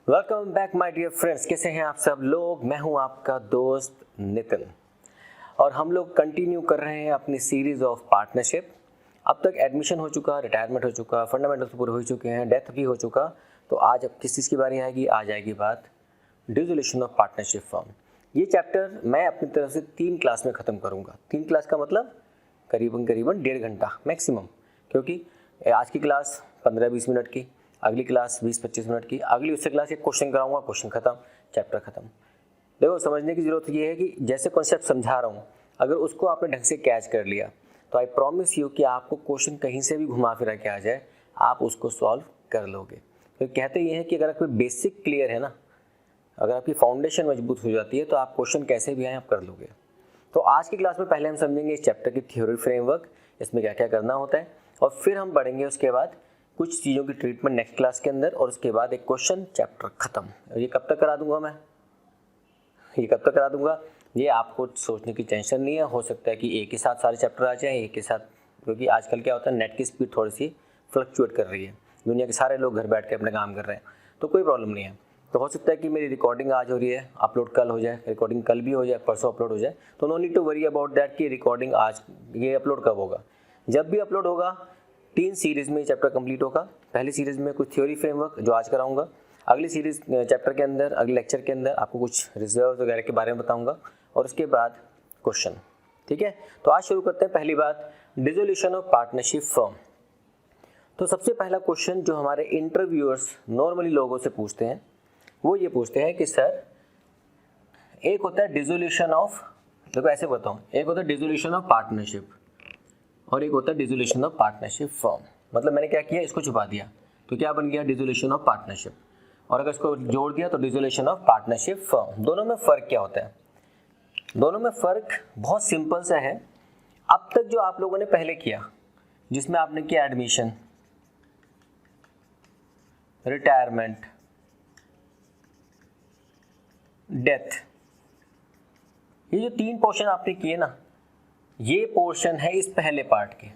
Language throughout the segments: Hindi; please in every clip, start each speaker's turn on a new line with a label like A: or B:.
A: Welcome back my dear friends. कैसे हैं आप सब लोग? मैं हूं आपका दोस्त नितिन और हम लोग कंटिन्यू कर रहे हैं अपनी सीरीज ऑफ पार्टनरशिप। अब तक एडमिशन हो चुका, रिटायरमेंट हो चुका, फंडामेंटल्स पूरे हो चुके हैं, डेथ भी हो चुका। तो आज अब किस चीज़ की बारी आएगी? आज आएगी बात डिसोल्यूशन ऑफ पार्टनरशिप फर्म। ये चैप्टर मैं अपनी तरफ से 3 क्लास में ख़त्म करूँगा। 3 क्लास का मतलब करीबन 1.5 घंटा मैक्सिमम, क्योंकि आज की क्लास 15-20 मिनट की, अगली क्लास 20-25 मिनट की, अगली उससे क्लास एक क्वेश्चन कराऊंगा, क्वेश्चन खत्म, चैप्टर खत्म। देखो, समझने की ज़रूरत ये है कि जैसे कॉन्सेप्ट समझा रहा हूँ, अगर उसको आपने ढंग से कैच कर लिया तो आई प्रॉमिस यू कि आपको क्वेश्चन कहीं से भी घुमा फिरा के आ जाए, आप उसको सॉल्व कर लोगे। तो कहते ये हैं कि अगर आपकी बेसिक क्लियर है ना, अगर आपकी फाउंडेशन मजबूत हो जाती है तो आप क्वेश्चन कैसे भी आए आप कर लोगे। तो आज की क्लास में पहले हम समझेंगे इस चैप्टर की थ्योरी फ्रेमवर्क, इसमें क्या क्या करना होता है, और फिर हम पढ़ेंगे उसके बाद कुछ चीज़ों की ट्रीटमेंट नेक्स्ट क्लास के अंदर, और उसके बाद एक क्वेश्चन, चैप्टर खत्म। ये कब तक करा दूंगा मैं? ये कब तक करा दूंगा? ये आपको सोचने की टेंशन नहीं है। हो सकता है कि एक ही साथ सारे चैप्टर आ जाएँ, एक ही साथ, क्योंकि आजकल क्या होता है, नेट की स्पीड थोड़ी सी फ्लक्चुएट कर रही है, दुनिया के सारे लोग घर बैठ के अपने काम कर रहे हैं, तो कोई प्रॉब्लम नहीं है। तो हो सकता है कि मेरी रिकॉर्डिंग आज हो रही है, अपलोड कल हो जाए, रिकॉर्डिंग कल भी हो जाए, परसों अपलोड हो जाए, तो no need to worry about that कि रिकॉर्डिंग आज ये अपलोड कब होगा। जब भी अपलोड होगा, 3 सीरीज़ में ये चैप्टर कंप्लीट होगा। पहली सीरीज़ में कुछ थ्योरी फ्रेमवर्क जो आज कराऊंगा, अगली सीरीज़ चैप्टर के अंदर, अगले लेक्चर के अंदर आपको कुछ रिजर्व वगैरह के बारे में बताऊंगा, और उसके बाद क्वेश्चन। ठीक है, तो आज शुरू करते हैं। पहली बात, डिसोल्यूशन ऑफ पार्टनरशिप फर्म। तो सबसे पहला क्वेश्चन जो हमारे इंटरव्यूअर्स नॉर्मली लोगों से पूछते हैं, वो ये पूछते हैं कि सर, एक होता है डिसोल्यूशन ऑफ, देखो ऐसे बताऊँ, एक होता है डिसोल्यूशन ऑफ पार्टनरशिप और एक होता है डिसोल्यूशन ऑफ पार्टनरशिप फर्म। मतलब मैंने क्या किया, इसको छुपा दिया तो क्या बन गया, डिसोल्यूशन ऑफ पार्टनरशिप, और अगर इसको जोड़ दिया तो डिसोल्यूशन ऑफ पार्टनरशिप फर्म। दोनों में फ़र्क क्या होता है? दोनों में फ़र्क बहुत सिंपल सा है। अब तक जो आप लोगों ने पहले किया, जिसमें आपने किया एडमिशन, रिटायरमेंट, डेथ, ये जो 3 पोर्शन आपने किए ना, ये पोर्शन है इस पहले पार्ट के।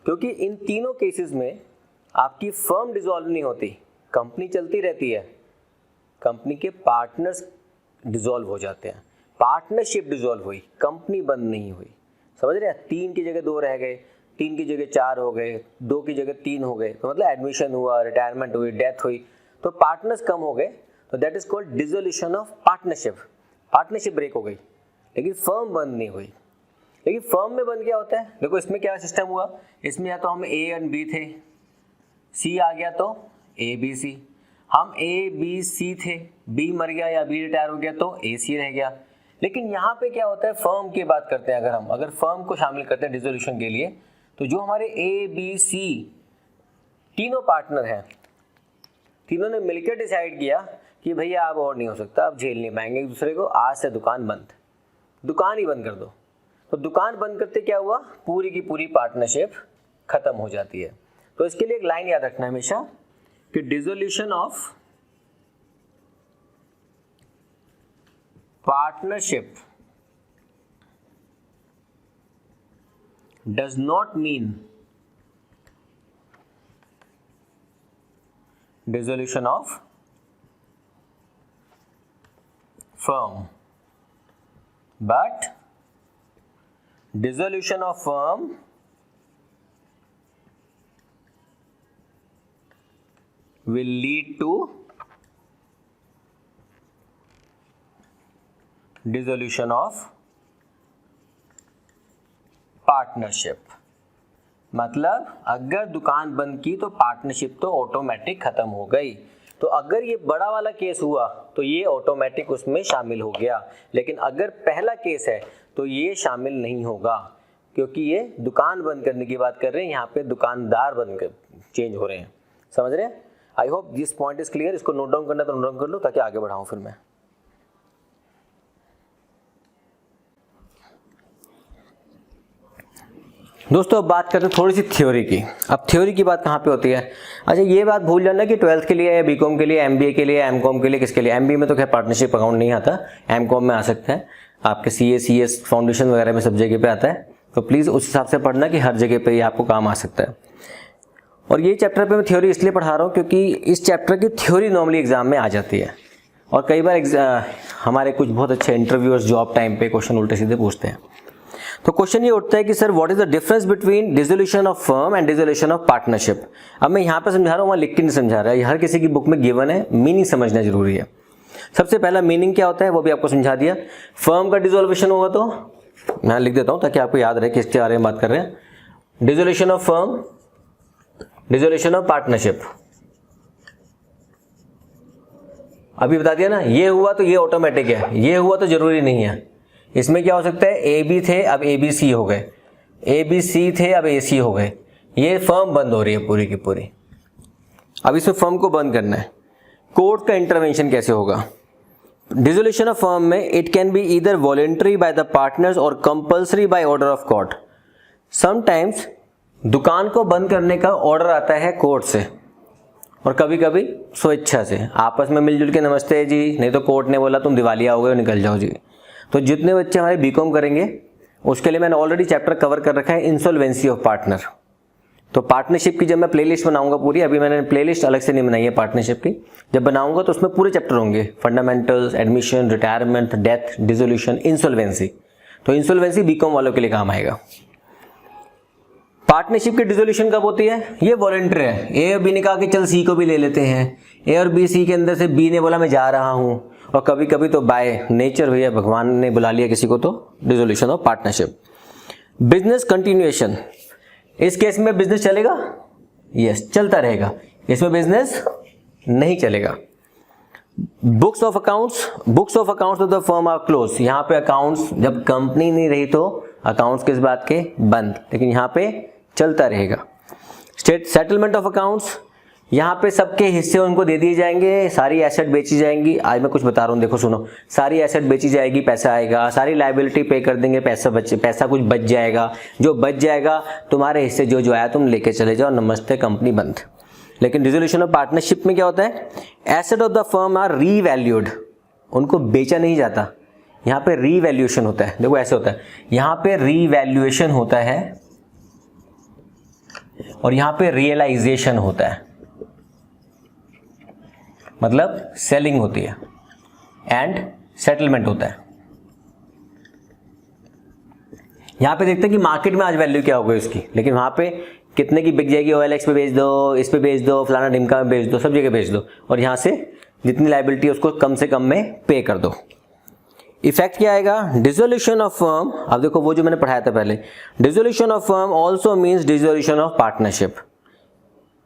A: क्योंकि इन तीनों केसेस में आपकी फर्म डिसॉल्व नहीं होती, कंपनी चलती रहती है, कंपनी के पार्टनर्स डिसॉल्व हो जाते हैं। पार्टनरशिप डिसॉल्व हुई, कंपनी बंद नहीं हुई। समझ रहे हैं? 3 की जगह 2 रह गए, 3 की जगह 4 हो गए, 2 की जगह 3 हो गए, तो मतलब एडमिशन हुआ, रिटायरमेंट हुई, डेथ हुई, तो पार्टनर्स कम हो गए, तो that is called dissolution of partnership. Partnership break हो गई, लेकिन फर्म बंद नहीं हुई। लेकिन फर्म में बंद क्या होता है? देखो, इसमें क्या सिस्टम हुआ, इसमें या तो हम ए एंड बी थे, सी आ गया तो ए बी सी, हम ए बी सी थे, बी मर गया या बी रिटायर हो गया तो ए सी रह गया। लेकिन यहाँ पे क्या होता है, फर्म की बात करते हैं, अगर फर्म को शामिल करते हैं डिसोल्यूशन के लिए, तो जो हमारे ए बी सी तीनों पार्टनर हैं, तीनों ने मिलकर डिसाइड किया कि भैया अब और नहीं हो सकता, अब झेल नहीं पाएंगे एक दूसरे को, आज से दुकान बंद, दुकान ही बंद कर दो। तो दुकान बंद करते क्या हुआ, पूरी की पूरी पार्टनरशिप खत्म हो जाती है। तो इसके लिए एक लाइन याद रखना हमेशा कि dissolution of partnership does not mean dissolution of firm, but dissolution of firm will lead to dissolution of partnership। मतलब अगर दुकान बंद की तो पार्टनरशिप तो ऑटोमेटिक खत्म हो गई। तो अगर ये बड़ा वाला केस हुआ तो ये ऑटोमेटिक उसमें शामिल हो गया, लेकिन अगर पहला केस है तो ये शामिल नहीं होगा, क्योंकि ये दुकान बंद करने की बात कर रहे हैं, यहाँ पे दुकानदार बंद कर चेंज हो रहे हैं। समझ रहे हैं? I hope this point is clear. इसको नोट डाउन करना तो नोट डाउन कर लो, ताकि आगे बढ़ाऊँ फिर मैं। दोस्तों, अब बात करते हैं थोड़ी सी थ्योरी की। अब थ्योरी की बात कहाँ पे होती है? अच्छा, ये बात भूल जाना कि 12th के लिए, बीकॉम के लिए, एमबीए के लिए, एमकॉम के लिए, किसके लिए? एमबीए में तो खैर पार्टनरशिप अकाउंट नहीं आता, एमकॉम में आ सकता है, आपके सीए, सीएस, फाउंडेशन वगैरह में सब जगह पे आता है। तो प्लीज़ उस हिसाब से पढ़ना कि हर जगह पे ये आपको काम आ सकता है। और ये चैप्टर पे मैं थ्योरी इसलिए पढ़ा रहा हूँ क्योंकि इस चैप्टर की थ्योरी नॉर्मली एग्जाम में आ जाती है, और कई बार हमारे कुछ बहुत अच्छे इंटरव्यूअर्स जॉब टाइम पे क्वेश्चन उल्टे सीधे पूछते हैं। तो क्वेश्चन ये उठता है कि sir what is the difference between dissolution of firm and dissolution of partnership. अब मैं यहाँ पे समझा रहा हूँ, वहाँ लिख के नहीं समझा रहा है, हर किसी की बुक में गिवन है, मीनिंग समझना जरूरी है। सबसे पहला मीनिंग क्या होता है वो भी आपको समझा दिया। फर्म का डिसोल्यूशन होगा तो मैं लिख देता हूँ ताकि आपको याद रहे किसके बारे में बात कर रहे हैं। Dissolution of firm, dissolution of partnership. अभी बता दिया ना, ये हुआ तो ये ऑटोमेटिक है, ये हुआ तो जरूरी नहीं है। इसमें क्या हो सकता है, ए बी थे अब ए बी सी हो गए, ए बी सी थे अब ए सी हो गए, ये फर्म बंद हो रही है पूरी की पूरी। अब इसमें फर्म को बंद करना है। कोर्ट का इंटरवेंशन कैसे होगा? डिसोल्यूशन ऑफ फर्म में it can be either voluntary by the partners or compulsory by order of court. Sometimes दुकान को बंद करने का ऑर्डर आता है कोर्ट से, और कभी कभी स्वेच्छा से, आपस में मिलजुल के नमस्ते जी, नहीं तो कोर्ट ने बोला तुम दिवालिया हो गए हो निकल जाओ जी। तो जितने बच्चे हमारे बीकॉम करेंगे उसके लिए मैंने ऑलरेडी चैप्टर कवर कर रखा है, इंसॉल्वेंसी ऑफ पार्टनर। तो पार्टनरशिप की जब मैं प्लेलिस्ट बनाऊंगा पूरी, अभी मैंने प्लेलिस्ट अलग से नहीं बनाई है पार्टनरशिप की, जब बनाऊंगा तो उसमें पूरे चैप्टर होंगे, fundamentals, admission, retirement, death, dissolution, insolvency. तो इंसॉल्वेंसी बीकॉम वालों के लिए काम आएगा। पार्टनरशिप की डिसोल्यूशन कब होती है? ये वॉलंटरी है। ए और बी ने कहा कि चल सी को भी ले लेते हैं, ए और बी, सी के अंदर से बी ने बोला मैं जा रहा हूं, और कभी कभी तो बाय नेचर भैया भगवान ने बुला लिया किसी को, तो dissolution of partnership. Business continuation, इस केस में बिजनेस चलेगा, यस चलता रहेगा, इसमें बिजनेस नहीं चलेगा। Books of accounts, books of accounts of the firm are close. यहाँ पे अकाउंट्स जब कंपनी नहीं रही तो अकाउंट्स किस बात के, बंद, लेकिन यहाँ पे चलता रहेगा। स्टेट सेटलमेंट ऑफ अकाउंट्स, यहाँ पे सबके हिस्से उनको दे दिए जाएंगे, सारी एसेट बेची जाएंगी। आज मैं कुछ बता रहा हूँ, देखो सुनो, सारी एसेट बेची जाएगी, पैसा आएगा, सारी लायबिलिटी पे कर देंगे, पैसा कुछ बच जाएगा, जो बच जाएगा तुम्हारे हिस्से जो आया तुम लेके चले जाओ, नमस्ते कंपनी बंद। लेकिन डिसोल्यूशन ऑफ पार्टनरशिप में क्या होता है, asset of the firm are revalued, उनको बेचा नहीं जाता, यहाँ पे रीवैल्यूएशन होता है। देखो ऐसे होता है, यहाँ पे रीवैल्यूएशन होता है और यहाँ पे रियलाइजेशन होता है, मतलब सेलिंग होती है एंड सेटलमेंट होता है। यहां पे देखते हैं कि मार्केट में आज वैल्यू क्या हो गई उसकी, लेकिन वहां पे कितने की बिक जाएगी, OLX पे बेच दो, इस पे बेच दो, फलाना ढिमका में बेच दो, सब जगह बेच दो, और यहां से जितनी लायबिलिटी है उसको कम से कम में पे कर दो। इफेक्ट क्या आएगा, डिसोल्यूशन ऑफ फर्म। अब देखो वो जो मैंने पढ़ाया था पहले, dissolution of firm also means dissolution of partnership.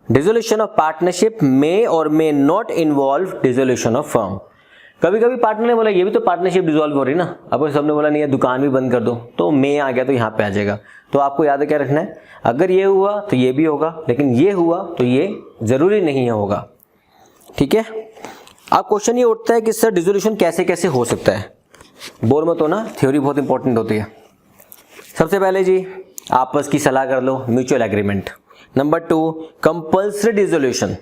A: Dissolution of partnership may or may not involve dissolution of firm. कभी कभी पार्टनर ने बोला ये भी तो पार्टनरशिप डिसॉल्व हो रही ना, अब सबने बोला नहीं है दुकान भी बंद कर दो, तो मे आ गया तो यहाँ पे आ जाएगा। तो आपको याद क्या रखना है, अगर ये हुआ तो ये भी होगा, लेकिन ये हुआ तो ये जरूरी नहीं होगा। ठीक है। अब क्वेश्चन ये उठता है कि सर डिसोल्यूशन कैसे कैसे हो सकता है। बोर मत होना, थ्योरी बहुत इंपॉर्टेंट होती है। सबसे पहले जी आपस की सलाह कर लो, mutual agreement. Number 2 compulsory dissolution.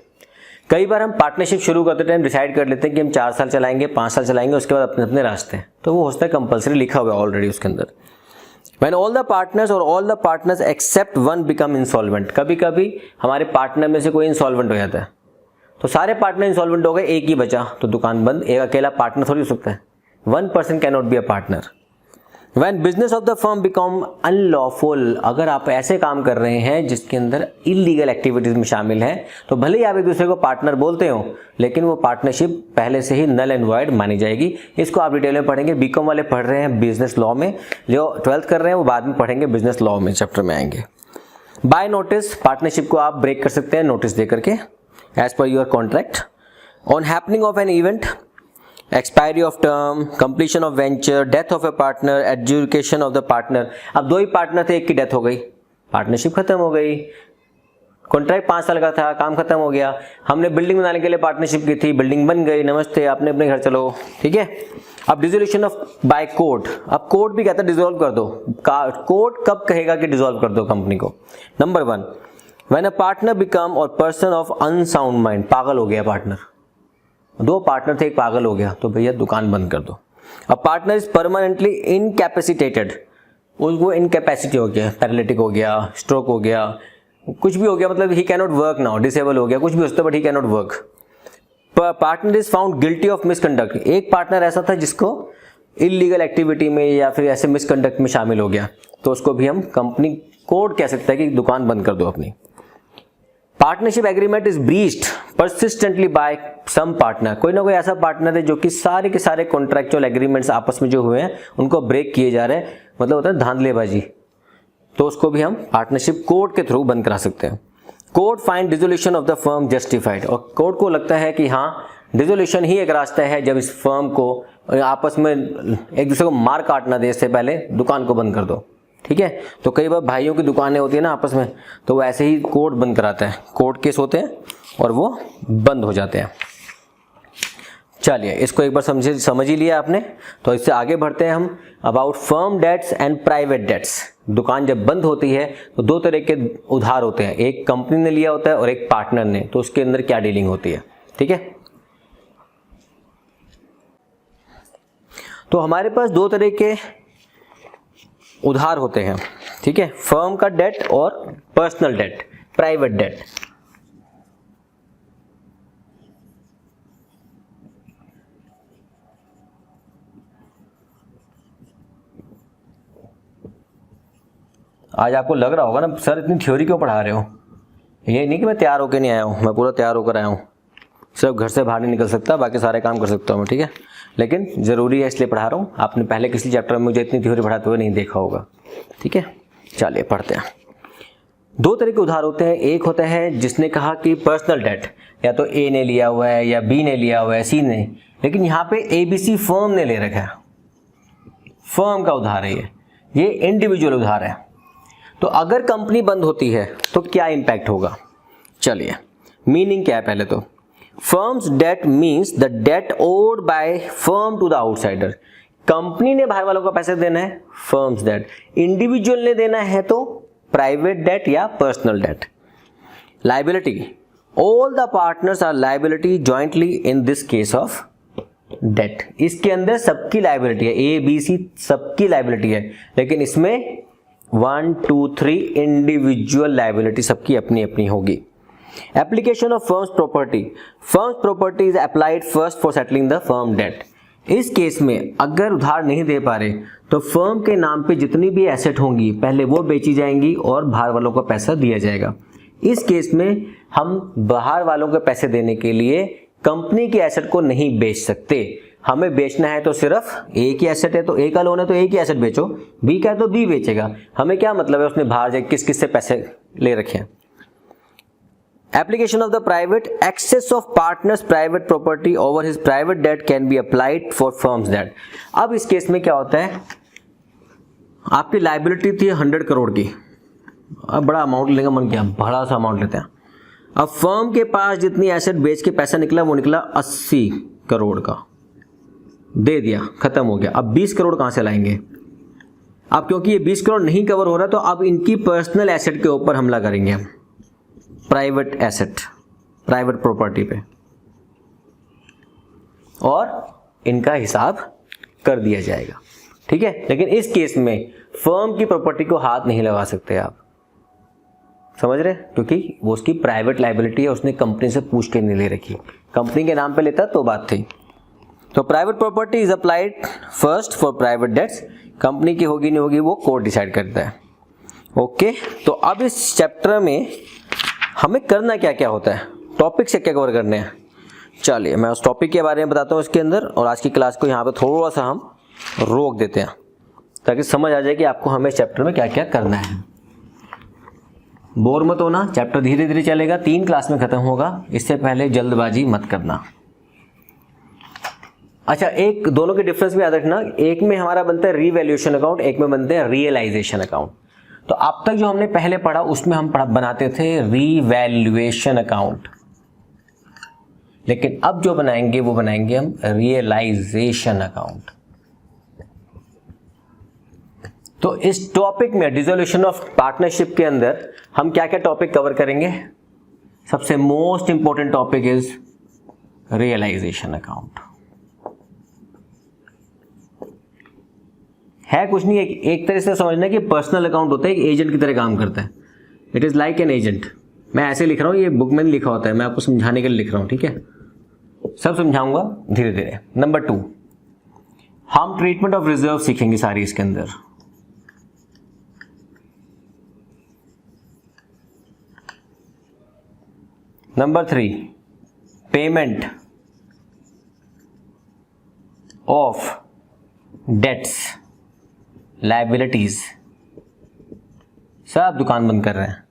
A: कई बार हम पार्टनरशिप शुरू करते टाइम डिसाइड कर लेते हैं कि हम 4 साल चलाएंगे, 5 साल चलाएंगे, उसके बाद अपने अपने रास्ते, तो वो होता है कंपल्सरी, लिखा हुआ है ऑलरेडी उसके अंदर। When all the partners or all the partners except one become insolvent, कभी कभी हमारे पार्टनर में से कोई इंसॉल्वेंट हो जाता है, तो सारे पार्टनर इंसॉल्वेंट हो गए, एक ही बचा तो दुकान बंद। एक अकेला पार्टनर थोड़ी हो सकता है, 1 person cannot be a partner. When business of the firm become unlawful, अगर आप ऐसे काम कर रहे हैं जिसके अंदर इलीगल एक्टिविटीज में शामिल हैं, तो भले ही आप एक दूसरे को पार्टनर बोलते हो, लेकिन वो पार्टनरशिप पहले से ही नल एंड वॉइड मानी जाएगी। इसको आप डिटेल में पढ़ेंगे, बीकॉम वाले पढ़ रहे हैं बिजनेस लॉ में, जो 12th कर रहे हैं वो बाद में पढ़ेंगे, बिजनेस लॉ में चैप्टर में आएंगे। बाय नोटिस, पार्टनरशिप को आप ब्रेक कर सकते हैं नोटिस दे करके, as per your contract. On happening of an event, expiry of term, completion of venture, death of a partner, adjudication of the partner. अब 2 ही पार्टनर थे, एक की डेथ हो गई, पार्टनरशिप खत्म हो गई। कॉन्ट्रैक्ट 5 साल का था, काम खत्म हो गया, हमने बिल्डिंग बनाने के लिए पार्टनरशिप की थी, बिल्डिंग बन गई, नमस्ते आपने अपने घर चलो। ठीक है। अब डिसोल्यूशन ऑफ बाय कोर्ट, अब कोर्ट भी कहता है डिसॉल्व कर दो। कोर्ट कब कहेगा कि डिसॉल्व कर दो कंपनी को? Number 1 when a partner become और पर्सन ऑफ अनसाउंड माइंड, पागल हो गया पार्टनर, 2 पार्टनर थे, एक पागल हो गया, तो भैया दुकान बंद कर दो। अब पार्टनर इज परमानेंटली इनकैपेसिटेटेड, वो इनकैपेसिटी हो गया, पैरालिटिक हो गया, स्ट्रोक हो गया, कुछ भी हो गया, मतलब he can not work now, disable हो गया, कुछ भी हो सकता है, but he can not work. Partner is found guilty of misconduct, एक पार्टनर ऐसा था जिसको इलीगल एक्टिविटी में या फिर ऐसे मिसकंडक्ट में शामिल हो गया, तो उसको भी हम कंपनी कोड कह सकते हैं कि दुकान बंद कर दो अपनी। Partnership agreement is breached persistently by some partner, कोई ना कोई ऐसा पार्टनर है जो कि सारे के सारे कॉन्ट्रेक्चुअल एग्रीमेंट्स आपस में जो हुए हैं उनको ब्रेक किए जा रहे हैं, मतलब होता है धांधलेबाजी, तो उसको भी हम पार्टनरशिप कोर्ट के थ्रू बंद करा सकते हैं। Court find dissolution of the firm justified, और कोर्ट को लगता है कि हाँ डिसोल्यूशन ही एक रास्ता है जब इस फर्म को आपस में एक दूसरे को मार काट ना दे, इससे पहले दुकान को बंद कर दो, ठीक है। तो कई बार भाइयों की दुकानें होती है ना आपस में, तो वो ऐसे ही कोर्ट बंद कराता है, कोर्ट केस होते हैं और वो बंद हो जाते हैं। चलिए इसको एक बार समझ ही लिया आपने, तो इससे आगे बढ़ते हैं हम। About firm debts and private debts, दुकान जब बंद होती है तो दो तरह के उधार होते हैं, एक कंपनी ने लिया होता है और एक पार्टनर ने, तो उसके अंदर क्या डीलिंग होती है, ठीक है। तो हमारे पास दो तरह के उधार होते हैं, ठीक है, फर्म का डेट और पर्सनल डेट, प्राइवेट डेट। आज आपको लग रहा होगा ना सर इतनी थ्योरी क्यों पढ़ा रहे हो, ये नहीं कि मैं तैयार होकर नहीं आया हूँ, मैं पूरा तैयार होकर आया हूँ, सिर्फ घर से बाहर नहीं निकल सकता, बाकी सारे काम कर सकता हूँ मैं, ठीक है, लेकिन ज़रूरी है इसलिए पढ़ा रहा हूँ। आपने पहले किसी चैप्टर में मुझे इतनी थ्योरी पढ़ाते हुए नहीं देखा होगा, ठीक है। चलिए पढ़ते हैं। दो तरह के उधार होते हैं, एक होता है जिसने कहा कि पर्सनल डेट या तो ए ने लिया हुआ है या बी ने लिया हुआ है, सी ने, लेकिन यहाँ पे ABC फर्म ने ले रखा है, फर्म का उधार है ये इंडिविजुअल उधार है। तो अगर कंपनी बंद होती है तो क्या इंपैक्ट होगा, चलिए मीनिंग क्या है पहले तो। Firms debt means the debt owed by firm to the outsider, company ने बाहर वालों को पैसे देना है, फर्म्स डेट, इंडिविजुअल ने देना है तो प्राइवेट डेट या personal debt. Liability, all the partners are liability jointly in this case of debt, इसके अंदर सबकी लायबिलिटी है, ABC सबकी लायबिलिटी है, लेकिन इसमें 1 2 3 इंडिविजुअल लायबिलिटी सबकी अपनी अपनी होगी। Application of firms property, firms property is applied first for settling the firm debt. इस केस में अगर उधार नहीं दे पा रहे तो फर्म के नाम पे जितनी भी एसेट होंगी पहले वो बेची जाएंगी और बाहर वालों को पैसा दिया जाएगा। इस केस में हम बाहर वालों को पैसे देने के लिए कंपनी की एसेट को नहीं बेच सकते, हमें बेचना है तो सिर्फ ए की एसेट है तो ए का लोन है तो ए की एसेट बेचो, बी का है तो बी बेचेगा, हमें क्या मतलब है उसने बाहर जाके किस किस से पैसे ले रखे हैं। Application of the private, excess of partners private property over his private debt can be applied for firms debt. अब इस केस में क्या होता है, आपकी लायबिलिटी थी 100 करोड़ की, अब बड़ा अमाउंट लेने का मन किया, बड़ा सा अमाउंट लेते हैं। अब फर्म के पास जितनी एसेट बेच के पैसा निकला वो निकला 80 करोड़ का, दे दिया, खत्म हो गया। अब 20 करोड़ कहां से लाएंगे, अब क्योंकि ये 20 करोड़ नहीं कवर हो रहा तो अब इनकी पर्सनल एसेट के ऊपर हमला करेंगे हम, प्राइवेट एसेट, प्राइवेट प्रॉपर्टी पे, और इनका हिसाब कर दिया जाएगा, ठीक है। लेकिन इस केस में फर्म की प्रॉपर्टी को हाथ नहीं लगा सकते आप, समझ रहे, क्योंकि वो उसकी प्राइवेट लायबिलिटी है, उसने कंपनी से पूछ के नहीं ले रखी, कंपनी के नाम पे लेता तो बात थी। तो private property is applied first for private debts, company की होगी नहीं होगी वो कोर्ट डिसाइड करता है, ओके। तो अब इस चैप्टर में हमें करना क्या क्या होता है, टॉपिक से क्या कवर करने हैं, चलिए मैं उस टॉपिक के बारे में बताता हूँ इसके अंदर, और आज की क्लास को यहाँ पे थोड़ा सा हम रोक देते हैं ताकि समझ आ जाए कि आपको हमें इस चैप्टर में क्या क्या करना है। बोर मत होना, चैप्टर धीरे धीरे चलेगा, 3 क्लास में खत्म होगा, इससे पहले जल्दबाजी मत करना। अच्छा, एक दोनों के डिफरेंस भी याद रखना, एक में हमारा बनता है रीवैल्यूएशन अकाउंट, एक में बनते हैं रियलाइजेशन अकाउंट। तो अब तक जो हमने पहले पढ़ा उसमें हम बनाते थे रीवैल्यूएशन अकाउंट, लेकिन अब जो बनाएंगे वो बनाएंगे हम रियलाइजेशन अकाउंट। तो इस टॉपिक में डिसोल्यूशन ऑफ पार्टनरशिप के अंदर हम क्या क्या टॉपिक कवर करेंगे, सबसे most important topic is realisation account. है कुछ नहीं, एक तरह से समझना कि पर्सनल अकाउंट होता है, एक एजेंट की तरह काम करता है, it is like an agent. मैं ऐसे लिख रहा हूँ, ये बुक में लिखा होता है, मैं आपको समझाने के लिए लिख रहा हूँ, ठीक है, सब समझाऊंगा धीरे धीरे। नंबर 2, हम ट्रीटमेंट ऑफ रिजर्व सीखेंगे सारी इसके अंदर। Number 3, payment of debts, liabilities. सब दुकान बंद कर रहे हैं।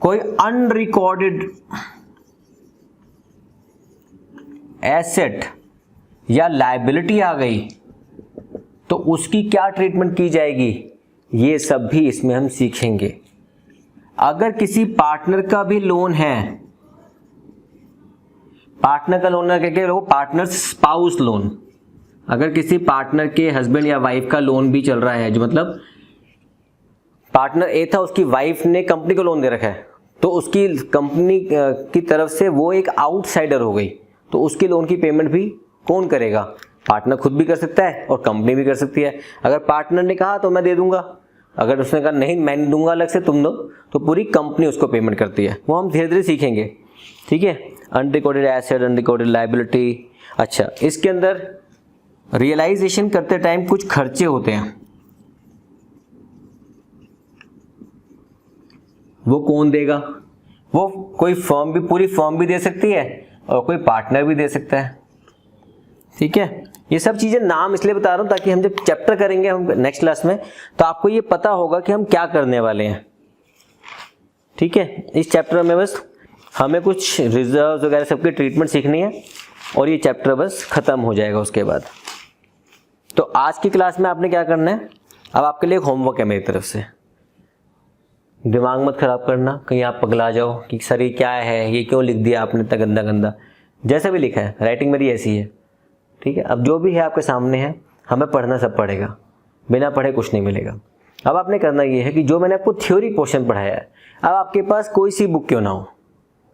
A: कोई अनरिकॉर्डेड एसेट या लायबिलिटी आ गई तो उसकी क्या ट्रीटमेंट की जाएगी, ये सब भी इसमें हम सीखेंगे। अगर किसी पार्टनर का भी लोन है, पार्टनर का लोन क्या वो पार्टनर स्पाउस लोन, अगर किसी पार्टनर के हस्बैंड या वाइफ का लोन भी चल रहा है, जो मतलब पार्टनर ए था, उसकी वाइफ ने कंपनी को लोन दे रखा है, तो उसकी कंपनी की तरफ से वो एक आउटसाइडर हो गई, तो उसके लोन की पेमेंट भी कौन करेगा? पार्टनर खुद भी कर सकता है और कंपनी भी कर सकती है। अगर पार्टनर ने कहा तो मैं दे दूंगा, अगर उसने कहा नहीं मैं नहीं दूंगा अलग से तुम दो, तो पूरी कंपनी उसको पेमेंट करती है। वो हम धीरे धीरे सीखेंगे, ठीक है। Unrecorded asset, unrecorded liability. अच्छा, इसके अंदर रियलाइजेशन करते टाइम कुछ खर्चे होते हैं, वो कौन देगा? वो कोई फर्म भी, पूरी फर्म भी दे सकती है और कोई पार्टनर भी दे सकता है, ठीक है। ये सब चीजें नाम इसलिए बता रहा हूं ताकि हम जब चैप्टर करेंगे हम नेक्स्ट क्लास में, तो आपको ये पता होगा कि हम क्या करने वाले हैं, ठीक है। इस चैप्टर में बस हमें कुछ रिजर्व्स वगैरह सबकी ट्रीटमेंट सीखनी है और ये चैप्टर बस खत्म हो जाएगा उसके बाद। तो आज की क्लास में आपने क्या करना है, अब आपके लिए एक होमवर्क है मेरी तरफ से। दिमाग मत खराब करना, कहीं आप पगला जाओ कि सर ये क्या है, ये क्यों लिख दिया आपने इतना गंदा गंदा। जैसा भी लिखा है, राइटिंग मेरी ऐसी है, ठीक है। अब जो भी है आपके सामने है, हमें पढ़ना सब पड़ेगा, बिना पढ़े कुछ नहीं मिलेगा। अब आपने करना ये है कि जो मैंने आपको थ्योरी क्वेश्चन पढ़ाया है, अब आपके पास कोई सी बुक क्यों ना हो,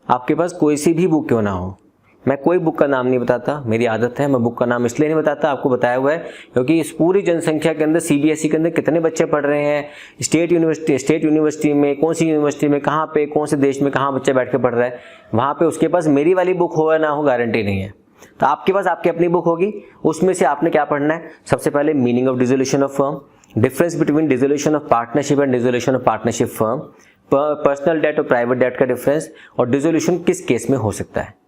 A: आपके पास कोई सी भी बुक क्यों ना हो, मैं कोई बुक का नाम नहीं बताता, मेरी आदत है, मैं बुक का नाम इसलिए नहीं बताता, आपको बताया हुआ है क्योंकि इस पूरी जनसंख्या के अंदर सीबीएसई के अंदर कितने बच्चे पढ़ रहे हैं, स्टेट यूनिवर्सिटी में, कौन सी यूनिवर्सिटी में, कहाँ पे, कौन से देश में कहाँ बच्चा बैठ के पढ़ रहा है, वहाँ पे उसके पास मेरी वाली बुक हो या ना हो गारंटी नहीं है। तो आपके पास आपकी अपनी बुक होगी, उसमें से आपने क्या पढ़ना है, सबसे पहले meaning of dissolution of firm, difference between dissolution of partnership and dissolution of partnership firm, personal debt और प्राइवेट डेट का डिफरेंस, और डिसोल्यूशन किस केस में हो सकता है।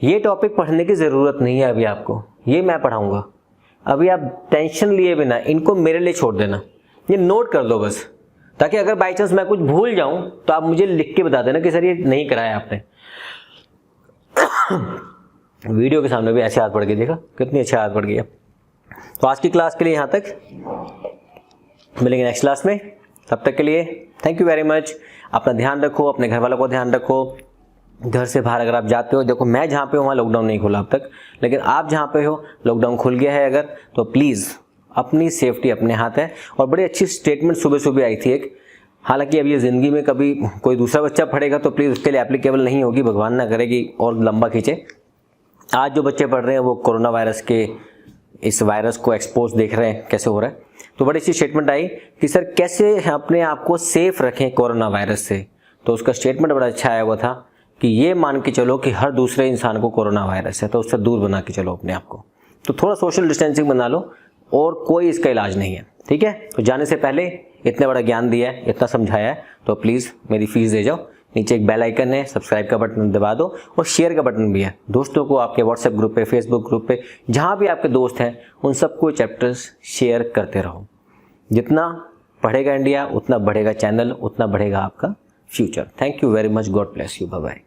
A: ये टॉपिक पढ़ने की ज़रूरत नहीं है अभी आपको, ये मैं पढ़ाऊंगा। अभी आप टेंशन लिए बिना इनको मेरे लिए छोड़ देना, ये नोट कर दो बस, ताकि अगर बाई चांस मैं कुछ भूल जाऊं तो आप मुझे लिख के बता देना कि सर ये नहीं कराया आपने। वीडियो के सामने भी ऐसे हाथ पड़ गए, देखा कितनी अच्छी हाथ पड़ गई है। तो आज की क्लास के लिए यहाँ तक, मिलेंगे नेक्स्ट क्लास में, तब तक के लिए थैंक यू वेरी मच। अपना ध्यान रखो, अपने घर वालों को ध्यान रखो। घर से बाहर अगर आप जाते हो, देखो मैं जहाँ पे हूँ वहाँ लॉकडाउन नहीं खुला अब तक, लेकिन आप जहाँ पे हो लॉकडाउन खुल गया है अगर, तो प्लीज़ अपनी सेफ्टी अपने हाथ है। और बड़ी अच्छी स्टेटमेंट सुबह सुबह आई थी एक, हालांकि अब ये ज़िंदगी में कभी कोई दूसरा बच्चा पढ़ेगा तो प्लीज़ उसके लिए एप्लीकेबल नहीं होगी, भगवान ना करे कि और लंबा खींचे। आज जो बच्चे पढ़ रहे हैं वो कोरोना वायरस के इस वायरस को एक्सपोज देख रहे हैं कैसे हो रहा है, तो बड़ी अच्छी स्टेटमेंट आई कि सर कैसे अपने आप को सेफ रखें कोरोना वायरस से। तो उसका स्टेटमेंट बड़ा अच्छा आया हुआ था कि ये मान के चलो कि हर दूसरे इंसान को कोरोना वायरस है, तो उससे दूर बना के चलो अपने आप को। तो थोड़ा सोशल डिस्टेंसिंग बना लो, और कोई इसका इलाज नहीं है, ठीक है। तो जाने से पहले इतना बड़ा ज्ञान दिया है, इतना समझाया है, तो प्लीज़ मेरी फीस दे जाओ। नीचे एक बेल आइकन है, सब्सक्राइब का बटन दबा दो, और शेयर का बटन भी है। दोस्तों को आपके व्हाट्सएप ग्रुप पे, फेसबुक ग्रुप पे, जहाँ भी आपके दोस्त हैं उन सबको चैप्टर्स शेयर करते रहो। जितना पढ़ेगा इंडिया उतना बढ़ेगा चैनल, उतना बढ़ेगा आपका future. Thank you very much, God bless you, bye bye.